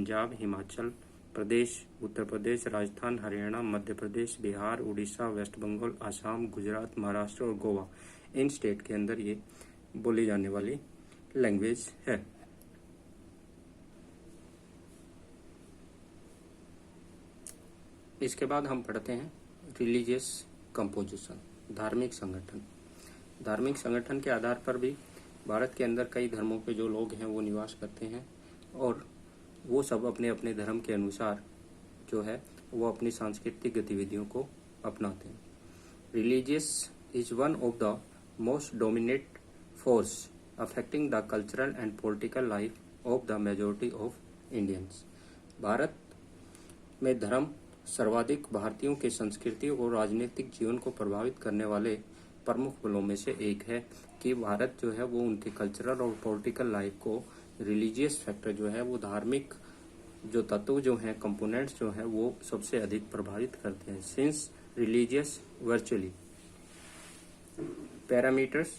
Punjab, Himachal Pradesh, Uttar Pradesh, Rajasthan, Haryana, Madhya Pradesh, Bihar, Orissa, waste Bengal, Assam, Gujarat, Maharashtra और गोवा, इन state के अंदर ये बोली जाने वाली लैंग्वेज है। इसके बाद हम पढ़ते हैं रिलीजियस कंपोजिशन, धार्मिक संगठन। धार्मिक संगठन के आधार पर भी भारत के अंदर कई धर्मों के जो लोग हैं वो निवास करते हैं और वो सब अपने अपने धर्म के अनुसार जो है वो अपनी सांस्कृतिक गतिविधियों को अपनाते हैं। Religious is one of the most dominate force affecting the cultural and political life of the majority of Indians. Bharat में धर्म सर्वाधिक भारतीयों के संस्कृति और राजनीतिक जीवन को प्रभावित करने वाले प्रमुख बलों में से एक है कि भारत जो है वो उनके कल्चरल और पॉलिटिकल लाइफ को रिलीजियस फैक्टर जो है वो धार्मिक जो तत्व जो हैं कंपोनेंट्स जो हैं वो सबसे अधिक प्रभावित करते हैं। Since religious virtually parameters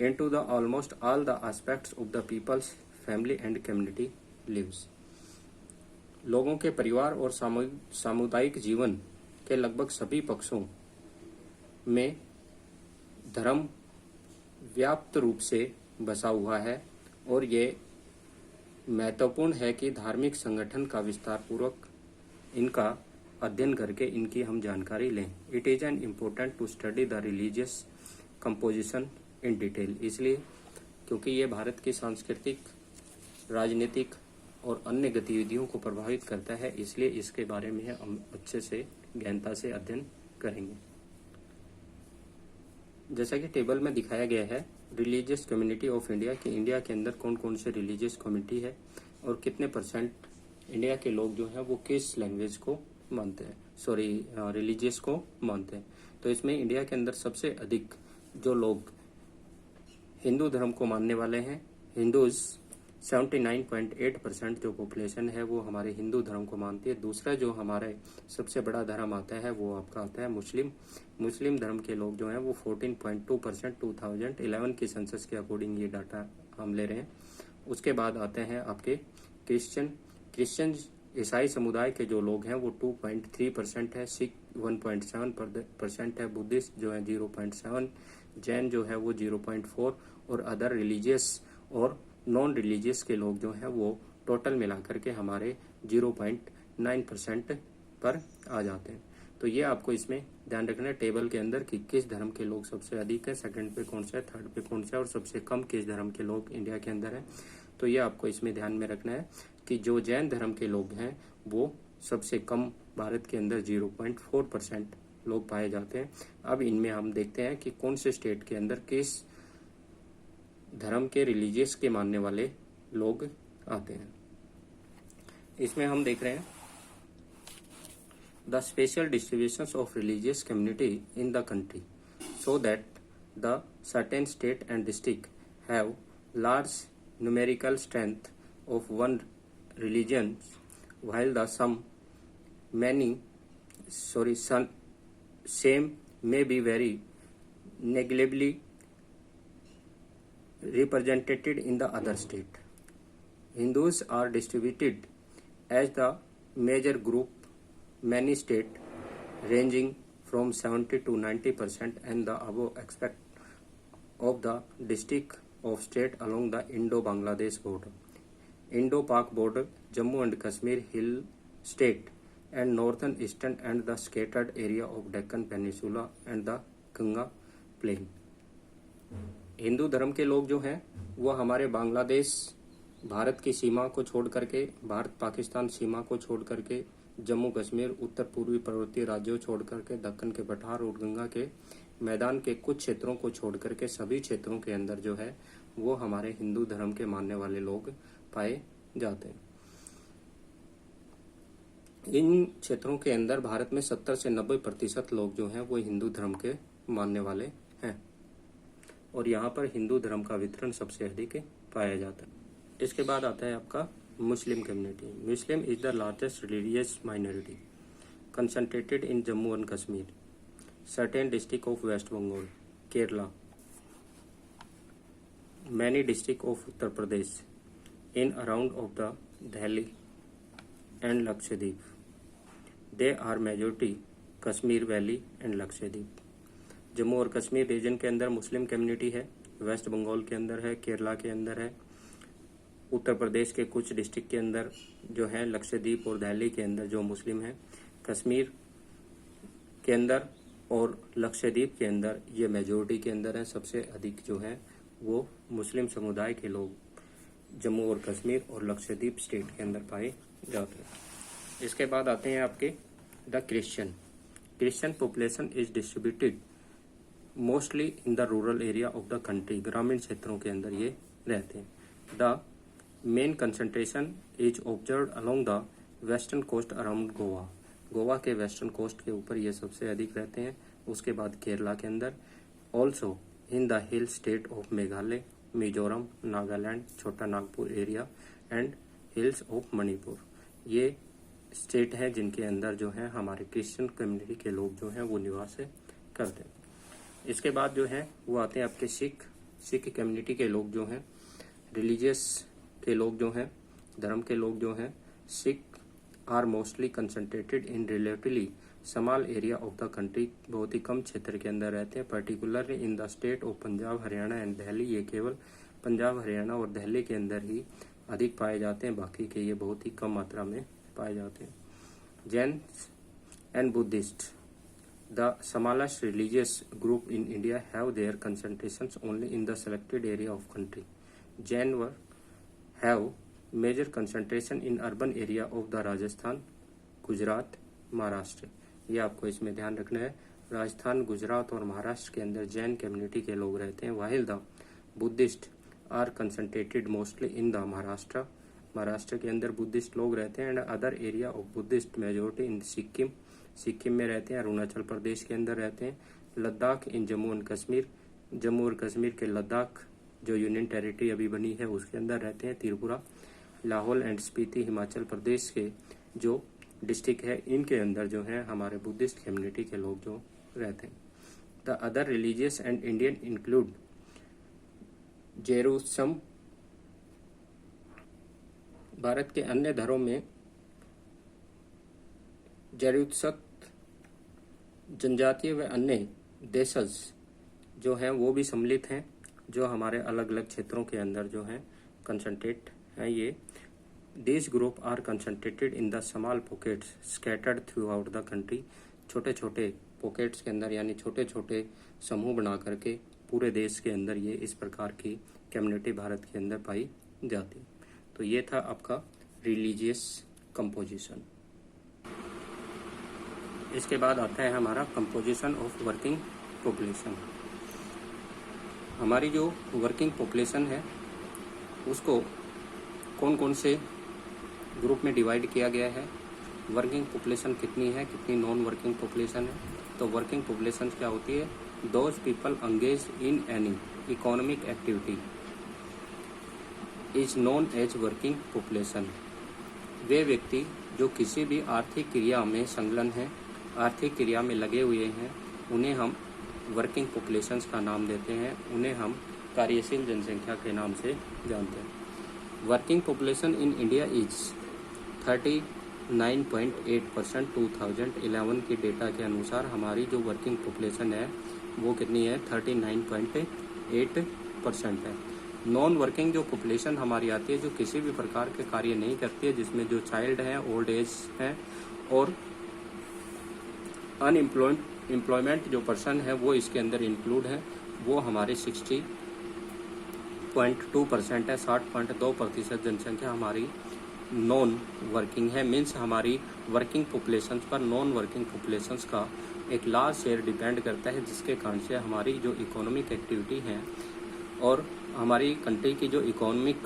into the almost all the aspects of the people's family and community lives। लोगों के परिवार और सामुदायिक जीवन के लगभग सभी पक्षों में धर्म व्याप्त रूप से बसा हुआ है और ये महत्वपूर्ण है कि धार्मिक संगठन का विस्तार पूर्वक इनका अध्ययन करके इनकी हम जानकारी लें। It is an important to study the religious composition in detail, इसलिए क्योंकि ये भारत की सांस्कृतिक, राजनीतिक और अन्य गतिविधियों को प्रभावित करता है, इसलिए इसके बारे में हम अच्छे से गहनता से अध्ययन करेंगे। जैसा कि टेबल में दिखाया गया है रिलीजियस कम्युनिटी ऑफ इंडिया कि इंडिया के अंदर कौन कौन से रिलीजियस कम्युनिटी है और कितने परसेंट इंडिया के लोग जो हैं वो किस लैंग्वेज को मानते हैं, रिलीजियस को मानते हैं। तो इसमें इंडिया के अंदर सबसे अधिक जो लोग हिंदू धर्म को मानने वाले हैं, हिंदूज 79.8% जो पॉपुलेशन है वो हमारे हिंदू धर्म को मानती है। दूसरा जो हमारे सबसे बड़ा धर्म आता है वो आपका आता है मुस्लिम। मुस्लिम धर्म के लोग जो हैं वो 14.2% 2011 की सेंसस के अकॉर्डिंग ये डाटा हम ले रहे हैं। उसके बाद आते हैं आपके क्रिश्चियन ईसाई समुदाय के जो लोग हैं वो 2.3% है, सिख 1.7% है, बुद्धिस्ट जो है 0.7, जैन जो है वो 0.4 और अदर रिलीजियस और नॉन रिलीजियस के लोग जो हैं वो टोटल मिलाकर के हमारे 0.9% पर आ जाते हैं। तो ये आपको इसमें ध्यान रखना है टेबल के अंदर कि किस धर्म के लोग सबसे अधिक है, सेकंड पे कौन सा है, थर्ड पे कौन सा है और सबसे कम किस धर्म के लोग इंडिया के अंदर है। तो ये आपको इसमें ध्यान में रखना है कि जो जैन धर्म के लोग हैं वो सबसे कम भारत के अंदर 0.4% लोग पाए जाते हैं। अब इनमें हम देखते हैं कि कौन से स्टेट के अंदर किस धर्म के रिलीजियस के मानने वाले लोग आते हैं। इसमें हम देख रहे हैं the special distributions of religious community in the country so that the certain state and district have large numerical strength of one religion while the some same may be very negligibly represented in the other state. Hindus are distributed as the major group, many state ranging from 70 to 90% and the above aspect of the district of state along the Indo-Bangladesh border, Indo-Pak border, Jammu and Kashmir hill state and northern eastern and the scattered area of Deccan Peninsula and the Ganga plain। Hindu धर्म के लोग जो हैं वो हमारे बांग्लादेश, भारत की सीमा को छोड़ करके, भारत पाकिस्तान सीमा को छोड़ करके, जम्मू कश्मीर, उत्तर पूर्वी पर्वतीय राज्यों छोड़ करके, दक्कन के पठार और गंगा के मैदान के कुछ क्षेत्रों को छोड़ करके सभी क्षेत्रों के अंदर जो है वो हमारे हिंदू धर्म के मानने वाले लोग पाए जाते हैं। इन क्षेत्रों के अंदर भारत में 70 से 90% लोग जो हैं वो हिंदू धर्म के मानने वाले हैं और यहाँ पर हिंदू धर्म का वितरण सबसे अधिक पाया जाता है। इसके बाद आता है आपका Muslim community. Muslim is the largest religious minority concentrated in Jammu and Kashmir, certain district of West Bengal, Kerala, many district of Uttar Pradesh, in around of the Delhi and Lakshadweep. They are majority Kashmir valley and Lakshadweep. Jammu और कश्मीर रीजन के अंदर Muslim community है, waste Bengal के अंदर है, केरला के अंदर है, उत्तर प्रदेश के कुछ डिस्ट्रिक्ट के अंदर जो है, लक्षद्वीप और दिल्ली के अंदर जो मुस्लिम है, कश्मीर के अंदर और लक्षद्वीप के अंदर ये मेजोरिटी के अंदर है। सबसे अधिक जो है वो मुस्लिम समुदाय के लोग जम्मू और कश्मीर और लक्षद्वीप स्टेट के अंदर पाए जाते हैं। इसके बाद आते हैं आपके the Christian population is distributed mostly in the rural area of the country. ग्रामीण क्षेत्रों के अंदर ये रहते हैं। The main concentration is observed along the western coast around Goa. Goa के वेस्टर्न कोस्ट के ऊपर ये सबसे अधिक रहते हैं। उसके बाद केरला के अंदर, also in the hill state of Meghalaya, Mizoram, Nagaland, Chota Nagpur area and hills of Manipur. ये स्टेट हैं जिनके अंदर जो है हमारे क्रिश्चियन कम्युनिटी के लोग जो हैं वो निवास करते हैं। इसके बाद जो है वो आते हैं आपके सिख कम्युनिटी के लोग जो हैं, रिलीजियस के लोग जो हैं, धर्म के लोग जो हैं। Sikh are mostly concentrated in relatively small area of the country. बहुत ही कम क्षेत्र के अंदर रहते हैं, particularly in the state of Punjab, Haryana and Delhi. ये केवल पंजाब, हरियाणा और दिल्ली के अंदर ही अधिक पाए जाते हैं, बाकी के ये बहुत ही कम मात्रा में पाए जाते हैं। Jains and Buddhist, the smallest religious group in India, have their concentrations only in the selected area of country. Jain have major concentration in urban area of the Rajasthan, Gujarat, Maharashtra. ये आपको इसमें ध्यान रखना है। राजस्थान, गुजरात और महाराष्ट्र के अंदर जैन कम्युनिटी के लोग रहते हैं। While the Buddhist are concentrated mostly in the Maharashtra. Maharashtra के अंदर बुद्धिस्ट लोग रहते हैं। And other area of Buddhist majority in Sikkim में रहते हैं, अरुणाचल प्रदेश के अंदर रहते हैं। लद्दाख इन जम्मू एंड कश्मीर, जम्मू और कश्मीर के लद्दाख जो यूनियन टेरिटरी अभी बनी है उसके अंदर रहते हैं। त्रिपुरा, लाहौल एंड स्पीति हिमाचल प्रदेश के जो डिस्ट्रिक्ट है इनके अंदर जो है हमारे बुद्धिस्ट कम्युनिटी के लोग जो रहते हैं। The other religious and Indian include Jerusalem. Bharat के अन्य धर्मों में जेरूसलम जनजातीय व अन्य देशज जो हैं वो भी सम्मिलित हैं, जो हमारे अलग अलग क्षेत्रों के अंदर जो हैं कंसंट्रेट हैं। ये this group are concentrated in the small pockets scattered throughout the country. छोटे छोटे पॉकेट्स के अंदर यानी छोटे छोटे समूह बना करके पूरे देश के अंदर ये इस प्रकार की कम्युनिटी भारत के अंदर पाई जाती। तो ये था आपका रिलीजियस कंपोजिशन। इसके बाद आता है हमारा कंपोजिशन ऑफ वर्किंग पॉपुलेशन। हमारी जो वर्किंग पॉपुलेशन है उसको कौन कौन से ग्रुप में डिवाइड किया गया है। वर्किंग पॉपुलेशन कितनी है, कितनी नॉन वर्किंग पॉपुलेशन है। तो वर्किंग पॉपुलेशन क्या होती है? Those people engage in any economic activity is known as working population. वे व्यक्ति जो किसी भी आर्थिक क्रिया में संलग्न हैं, आर्थिक क्रिया में लगे हुए हैं, उन्हें हम वर्किंग पॉपुलेशंस का नाम देते हैं। उन्हें हम कार्यशील जनसंख्या के नाम से जानते हैं। Working population in India is 39.8%। 2011 के डेटा के अनुसार हमारी जो वर्किंग पॉपुलेशन है वो कितनी है? 39.8% है। नॉन वर्किंग जो पॉपुलेशन हमारी आती है, जो किसी भी प्रकार के कार्य नहीं करती है, जिसमें जो चाइल्ड हैं, ओल्ड एज हैं और अनएम्प्लॉयमेंट जो पर्सन है वो इसके अंदर इंक्लूड है, वो हमारे 60.2% है। 60.2% जनसंख्या हमारी नॉन वर्किंग है। मीन्स हमारी वर्किंग पॉपुलेशन पर नॉन वर्किंग पॉपुलेशंस का एक लार्ज शेयर डिपेंड करता है, जिसके कारण से हमारी जो इकोनॉमिक एक्टिविटी है और हमारी कंट्री की जो इकोनॉमिक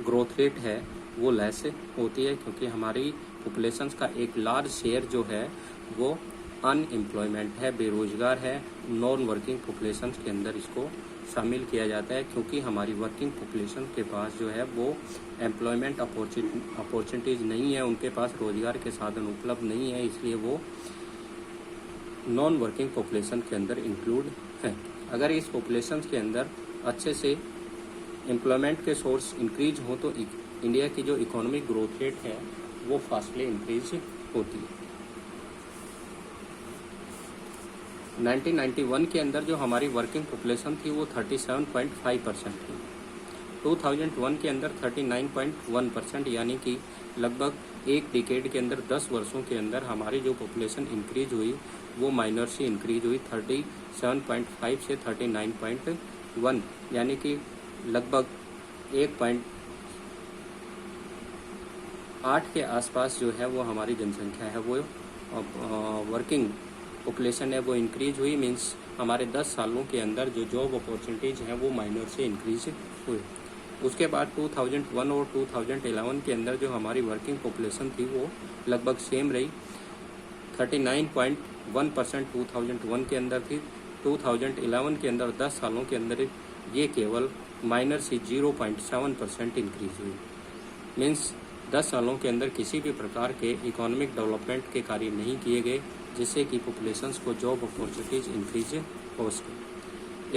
ग्रोथ रेट है वो लेस होती है, क्योंकि हमारी पॉपुलेशंस का एक लार्ज शेयर जो है वो अनएम्प्लॉयमेंट है, बेरोजगार है। नॉन वर्किंग पॉपुलेशंस के अंदर इसको शामिल किया जाता है, क्योंकि हमारी वर्किंग पॉपुलेशन के पास जो है वो एम्प्लॉयमेंट अपॉर्चुनिटीज नहीं है, उनके पास रोजगार के साधन उपलब्ध नहीं है, इसलिए वो नॉन वर्किंग पॉपुलेशन के अंदर इंक्लूड है। अगर इस पॉपुलेशन के अंदर अच्छे से एम्प्लॉयमेंट के सोर्स इंक्रीज हो तो इंडिया की जो इकोनॉमिक ग्रोथ रेट है वो फास्टली इंक्रीज होती है। 1991 के अंदर जो हमारी वर्किंग पॉपुलेशन थी वो 37.5% थी। 2001 के अंदर 39.1%, यानी कि लगभग एक डिकेड के अंदर 10 वर्षों के अंदर हमारी जो पॉपुलेशन इंक्रीज हुई वो माइनर से इंक्रीज हुई 37.5 से 39.1, यानी कि लगभग 1.8 के आसपास जो है वो हमारी जनसंख्या है वो वर्किंग पॉपुलेशन है वो इंक्रीज हुई। मीन्स हमारे 10 सालों के अंदर जो जॉब अपॉर्चुनिटीज हैं वो माइनर से इंक्रीज हुई। उसके बाद 2001 और 2011 के अंदर जो हमारी वर्किंग पॉपुलेशन थी वो लगभग सेम रही, 39.1% 2001 के अंदर थी। 2011 के अंदर 10 सालों के अंदर ये केवल माइनर से 0.7% इंक्रीज हुई। मीन्स 10 सालों के अंदर किसी भी प्रकार के इकोनॉमिक डेवलपमेंट के कार्य नहीं किए गए जिससे कि पॉपुलेशंस को जॉब अपॉर्चुनिटीज इंक्रीज हो सके।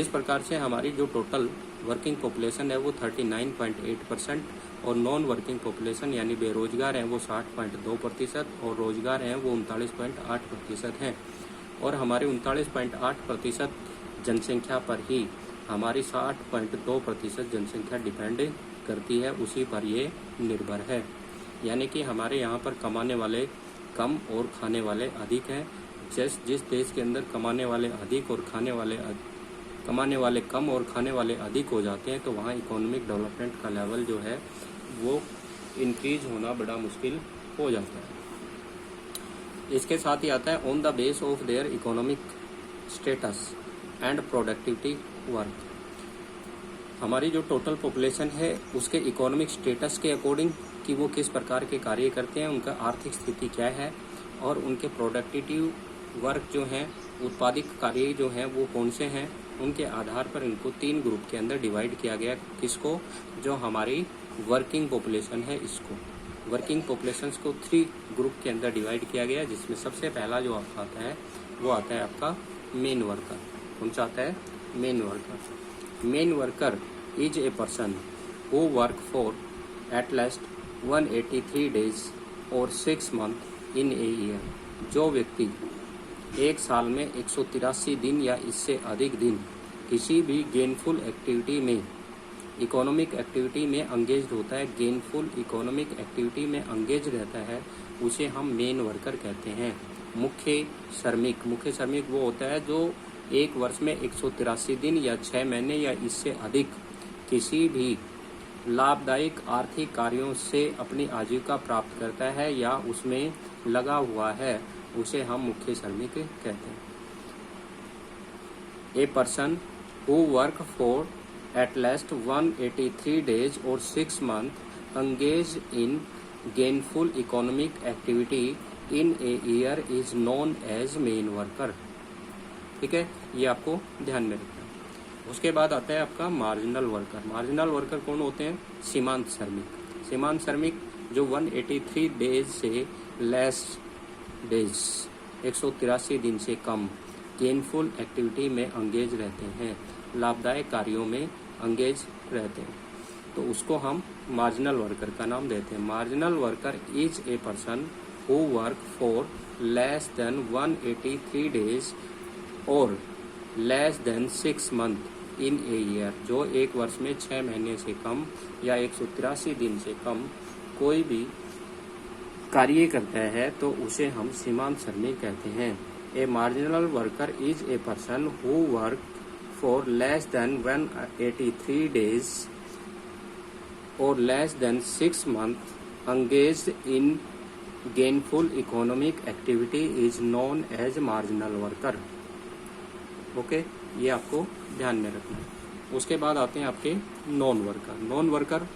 इस प्रकार से हमारी जो टोटल वर्किंग पॉपुलेशन है वो 39.8% और नॉन वर्किंग पॉपुलेशन यानी बेरोजगार हैं वो 60.2% और रोजगार हैं वो 39.8% हैं। और हमारे 39.8% जनसंख्या पर ही हमारी 60.2% जनसंख्या डिपेंड करती है, उसी पर ये निर्भर है। यानी कि हमारे यहाँ पर कमाने वाले कम और खाने वाले अधिक हैं। जिस देश के अंदर कमाने वाले अधिक और कमाने वाले कम और खाने वाले अधिक हो जाते हैं तो वहाँ इकोनॉमिक डेवलपमेंट का लेवल जो है वो इंक्रीज होना बड़ा मुश्किल हो जाता है। इसके साथ ही आता है on the base of their economic status and productivity work. हमारी जो टोटल पॉपुलेशन है उसके इकोनॉमिक स्टेटस के अकॉर्डिंग कि वो किस प्रकार के कार्य करते हैं, उनका आर्थिक स्थिति क्या है और उनके प्रोडक्टिव वर्क जो हैं, उत्पादिक कार्य जो हैं वो कौन से हैं, उनके आधार पर इनको 3 ग्रुप के अंदर डिवाइड किया गया। किसको? जो हमारी वर्किंग पॉपुलेशन है इसको, वर्किंग पॉपुलेशंस को 3 ग्रुप के अंदर डिवाइड किया गया, जिसमें सबसे पहला जो आपका आता है वो आता है आपका मेन वर्कर। कौन सा आता है? Main worker. Main worker is a person who work for at last 183 days और 6 months इन ए ईयर। जो व्यक्ति एक साल में 183 दिन या इससे अधिक दिन किसी भी गेनफुल एक्टिविटी में, इकोनॉमिक एक्टिविटी में अंगेज होता है, गेनफुल इकोनॉमिक एक्टिविटी में अंगेज रहता है, उसे हम मेन वर्कर कहते हैं। मुख्य श्रमिक वो होता है जो एक वर्ष में 183 दिन या 6 महीने या इससे अधिक किसी भी लाभदायक आर्थिक कार्यों से अपनी आजीविका प्राप्त करता है या उसमें लगा हुआ है, उसे हम मुख्य श्रमिक कहते हैं। ए person who work for at last 183 days और 6 months engaged in gainful economic activity in a year is known as main worker। ठीक है, ये आपको ध्यान में रखना है। उसके बाद आता है आपका मार्जिनल वर्कर। मार्जिनल वर्कर कौन होते हैं? सीमांत श्रमिक। सीमांत श्रमिक जो 183 days से लेस डेज, 183 दिन से कम गेनफुल एक्टिविटी में अंगेज रहते हैं, लाभदायक कार्यों में अंगेज रहते हैं, तो उसको हम मार्जिनल वर्कर का नाम देते हैं। Marginal worker is a person who work for less than 183 days और less than 6 months in a year. जो एक वर्ष में 6 महीने से कम या 183 दिन से कम कोई भी कार्य करता है तो उसे हम सीमांत श्रमिक कहते हैं। A marginal worker is a person who work for less than 183 days और less than 6 months engaged in gainful economic activity is known as marginal worker। Okay, ये आपको ध्यान में रखना है। उसके बाद आते हैं आपके नॉन वर्कर। नॉन वर्कर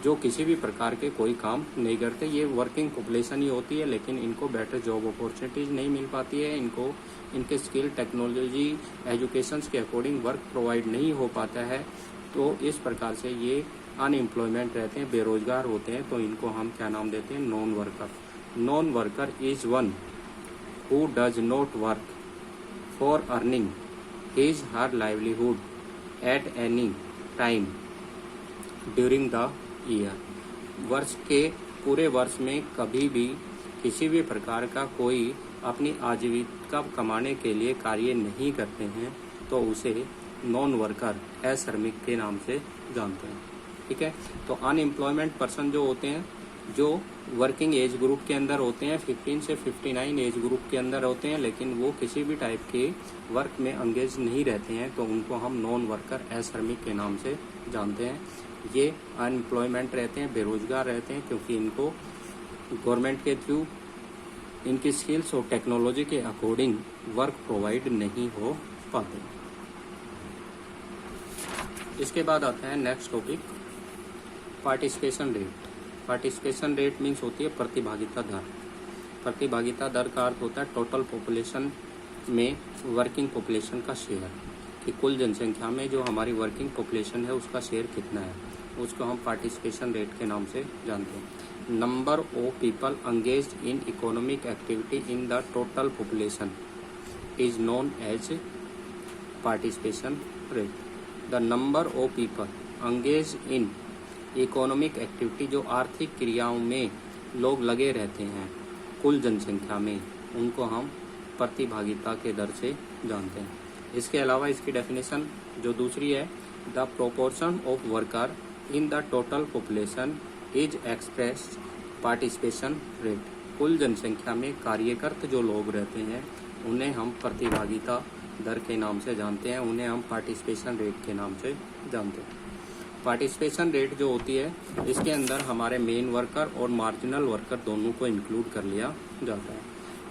जो किसी भी प्रकार के कोई काम नहीं करते, ये वर्किंग पॉपुलेशन ही होती है, लेकिन इनको बेटर जॉब अपॉर्चुनिटीज नहीं मिल पाती है, इनको इनके स्किल, टेक्नोलॉजी, एजुकेशंस के अकॉर्डिंग वर्क प्रोवाइड नहीं हो पाता है, तो इस प्रकार से ये अनएम्प्लॉयमेंट रहते हैं, बेरोजगार होते हैं, तो इनको हम क्या नाम देते हैं? Non worker. Non worker is one who does not work for earning his her livelihood at any time during the year. वर्ष के पूरे वर्ष में कभी भी किसी भी प्रकार का कोई अपनी आजीविका कमाने के लिए कार्य नहीं करते हैं तो उसे नॉन वर्कर अश्रमिक के नाम से जानते हैं। ठीक है, तो अनएम्प्लॉयमेंट पर्सन जो होते हैं, जो वर्किंग एज ग्रुप के अंदर होते हैं, 15 से 59 एज ग्रुप के अंदर होते हैं, लेकिन वो किसी भी टाइप के वर्क में एंगेज नहीं रहते हैं, तो उनको हम नॉन वर्कर अश्रमिक के नाम से जानते हैं। ये अनएम्प्लॉयमेंट रहते हैं, बेरोजगार रहते हैं, क्योंकि इनको गवर्नमेंट के थ्रू इनकी स्किल्स और टेक्नोलॉजी के अकॉर्डिंग वर्क प्रोवाइड नहीं हो पाते। इसके बाद आता है next topic, participation rate. Participation rate means होती है प्रतिभागिता दर। प्रतिभागिता दर का अर्थ होता है टोटल पॉपुलेशन में वर्किंग पॉपुलेशन का शेयर, कि कुल जनसंख्या में जो हमारी वर्किंग पॉपुलेशन है उसका शेयर कितना है, उसको हम पार्टिसिपेशन रेट के नाम से जानते हैं। Number of people engaged in economic activity in the total population is known as participation rate. The number of people engaged in economic activity, जो आर्थिक क्रियाओं में लोग लगे रहते हैं कुल जनसंख्या में, उनको हम प्रतिभागिता के दर से जानते हैं। इसके अलावा इसकी डेफिनेशन जो दूसरी है, the proportion of worker in the total population is expressed participation rate. कुल जनसंख्या में कार्यरत जो लोग रहते हैं उन्हें हम प्रतिभागिता दर के नाम से जानते हैं, उन्हें हम पार्टिसिपेशन रेट के नाम से जानते हैं। पार्टिसिपेशन रेट जो होती है, इसके अंदर हमारे मेन वर्कर और मार्जिनल वर्कर दोनों को इंक्लूड कर लिया जाता है,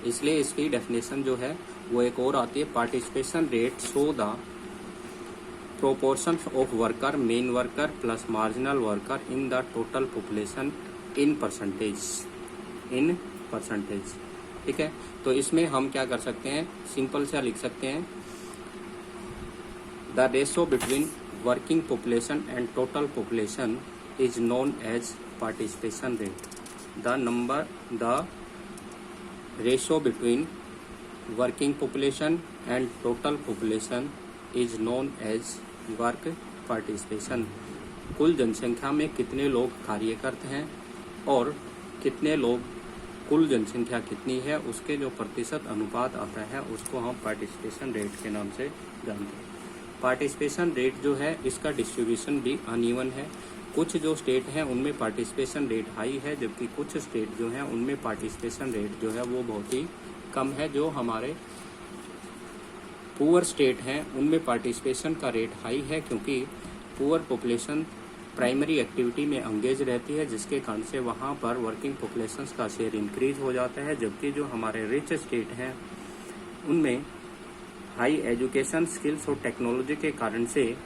इसलिए इसकी डेफिनेशन जो है वो एक और आती है, participation rate show the proportion of worker, main worker plus marginal worker in the total population in percentage. ठीक है, तो इसमें हम क्या कर सकते हैं, सिंपल सा लिख सकते हैं, the ratio between working population and total population is known as participation rate. The ratio between working population and total population is known as work participation. कुल जनसंख्या में कितने लोग कार्यरत हैं और कितने लोग, कुल जनसंख्या कितनी है उसके जो प्रतिशत अनुपात आता है उसको हम पार्टिसिपेशन रेट के नाम से जानते हैं। पार्टिसिपेशन रेट जो है इसका डिस्ट्रीब्यूशन भी अनइवन है। कुछ जो स्टेट हैं उनमें पार्टिसिपेशन रेट हाई है, जबकि कुछ स्टेट जो हैं उनमें पार्टिसिपेशन रेट जो है वो बहुत ही कम है। जो हमारे पुअर स्टेट हैं उनमें पार्टिसिपेशन का रेट हाई है, क्योंकि पुअर पॉपुलेशन प्राइमरी एक्टिविटी में एंगेज रहती है, जिसके कारण से वहाँ पर वर्किंग पॉपुलेशन का शेयर इंक्रीज हो जाता है। जबकि जो हमारे रिच स्टेट हैं उनमें हाई एजुकेशन, स्किल्स और टेक्नोलॉजी के कारण से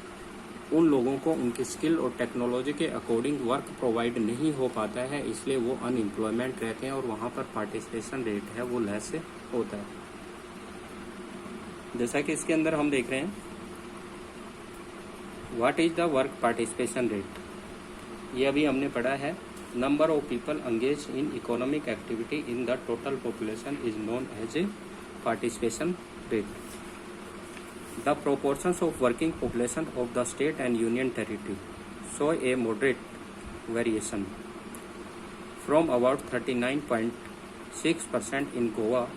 उन लोगों को उनकी स्किल और टेक्नोलॉजी के अकॉर्डिंग वर्क प्रोवाइड नहीं हो पाता है, इसलिए वो अनएम्प्लॉयमेंट रहते हैं और वहाँ पर पार्टिसिपेशन रेट है वो लेस होता है। जैसा कि इसके अंदर हम देख रहे हैं, what is the work participation rate, ये अभी हमने पढ़ा है। Number of people engage in economic activity in the total population is known as a participation rate. The proportions of working population of the state and union territory show a moderate variation from about 39.6% in Goa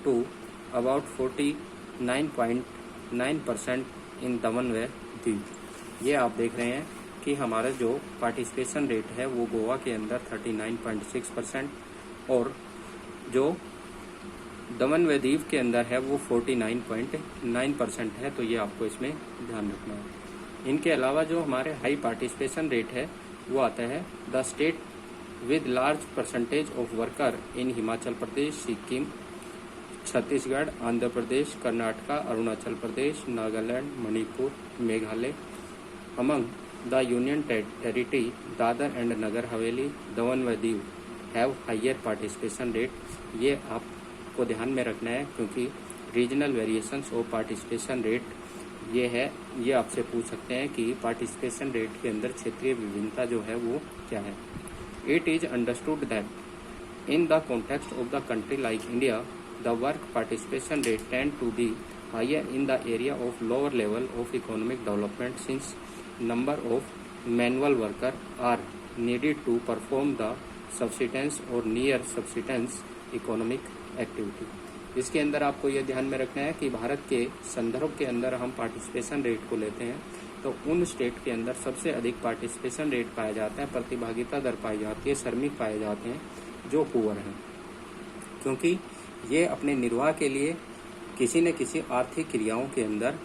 to about 49.9% in Daman व दीव। ये आप देख रहे हैं कि हमारा जो participation rate है वो गोवा के अंदर 39.6% और जो दमन व दीव के अंदर है वो 49.9% है। तो ये आपको इसमें ध्यान रखना है। इनके अलावा जो हमारे हाई पार्टिसिपेशन रेट है वो आता है the state with large percentage of worker in Himachal Pradesh, Sikkim, Chhattisgarh, Andhra Pradesh, Karnataka, Arunachal Pradesh, Nagaland, Manipur, Meghalaya. Among the union territory Dadra and Nagar Haveli, Daman व Diu have higher participation rate. ये आपको ध्यान में रखना है क्योंकि regional variations of participation rate ये आपसे पूछ सकते हैं कि पार्टिसिपेशन रेट के अंदर क्षेत्रीय विभिन्नता जो है वो क्या है। It is understood that in the context of the country like India the work participation rate tend to be higher in the area of lower level of economic development since number of manual worker are needed to perform the subsistence or near subsistence economic activity। इसके अंदर आपको यह ध्यान में रखना है कि भारत के संदर्भ के अंदर हम पार्टिसिपेशन रेट को लेते हैं तो उन स्टेट के अंदर सबसे अधिक पार्टिसिपेशन रेट पाया जाता है, प्रतिभागिता दर पाई जाती है, श्रमिक पाए जाते हैं जो पुअर हैं, क्योंकि ये अपने निर्वाह के लिए किसी न किसी आर्थिक क्रियाओं के अंदर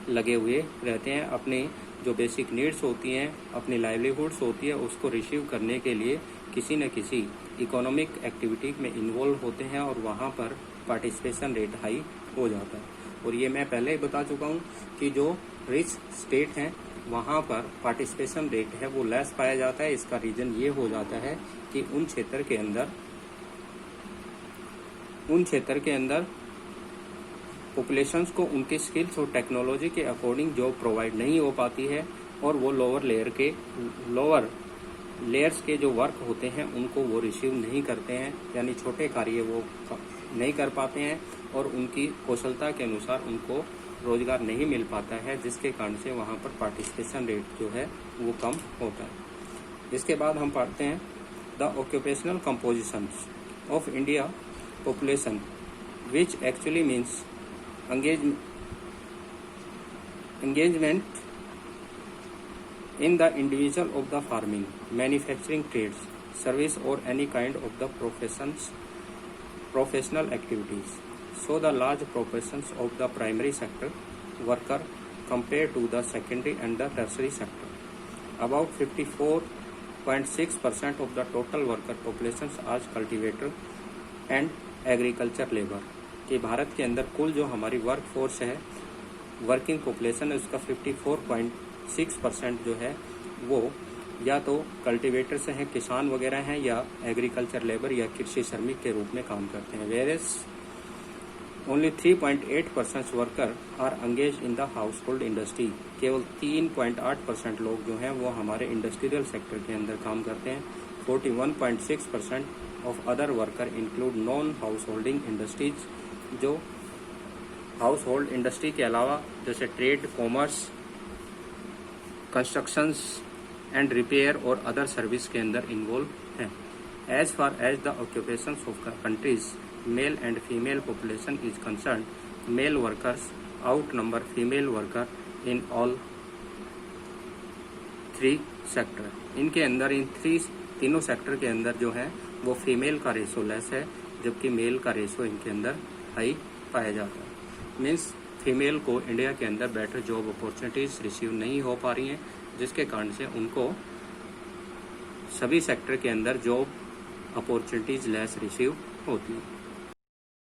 लगे हुए रहते हैं। अपने जो बेसिक नीड्स होती हैं, अपनी लाइवलीहुड्स होती है, उसको रिसीव करने के लिए किसी न किसी इकोनॉमिक एक्टिविटी में इन्वॉल्व होते हैं और वहाँ पर पार्टिसिपेशन रेट हाई हो जाता है। और ये मैं पहले ही बता चुका हूँ कि जो रिच स्टेट हैं वहाँ पर पार्टिसिपेशन रेट है वो लेस पाया जाता है। इसका रीज़न ये हो जाता है कि उन क्षेत्र के अंदर पॉपुलेशंस को उनके स्किल्स और टेक्नोलॉजी के अकॉर्डिंग जॉब प्रोवाइड नहीं हो पाती है और वो लोअर लेयर्स के जो वर्क होते हैं उनको वो रिसीव नहीं करते हैं, यानी छोटे कार्य वो नहीं कर पाते हैं और उनकी कौशलता के अनुसार उनको रोजगार नहीं मिल पाता है, जिसके कारण से वहाँ पर पार्टिसिपेशन रेट जो है वो कम होता है। इसके बाद हम पढ़ते हैं the occupational compositions of India population which actually means engagement in the individual of the farming, manufacturing trades, service or any kind of the professional activities. So the large proportions of the primary sector worker compared to the secondary and the tertiary sector. About 54.6% of the total worker populations as cultivator and agriculture labor। कि भारत के अंदर कुल जो हमारी work force है, working population है, उसका 54.6% जो है वो या तो कल्टीवेटर से हैं, किसान वगैरह हैं, या एग्रीकल्चर लेबर या कृषि श्रमिक के रूप में काम करते हैं। Whereas only 3.8% worker are engage in the household industry. केवल 3.8% लोग जो हैं वो हमारे इंडस्ट्रियल सेक्टर के अंदर काम करते हैं। 41.6% of other worker include non house holding industries, जो हाउस होल्ड इंडस्ट्री के अलावा जैसे trade, commerce, constructions and repair और अदर सर्विस के अंदर इन्वॉल्व हैं। As far as the occupations of countries male and female population is concern, male workers outnumber female worker in all 3 sector. इनके अंदर इन तीनों सेक्टर के अंदर जो है वो फीमेल का रेशो लेस है, जबकि मेल का रेशो इनके अंदर हाई पाया जाता है। मीन्स फीमेल को इंडिया के अंदर बेटर जॉब अपॉर्चुनिटीज रिसीव नहीं हो पा रही हैं, जिसके कारण से उनको सभी सेक्टर के अंदर जॉब अपॉर्चुनिटीज लेस रिसीव होती हैं।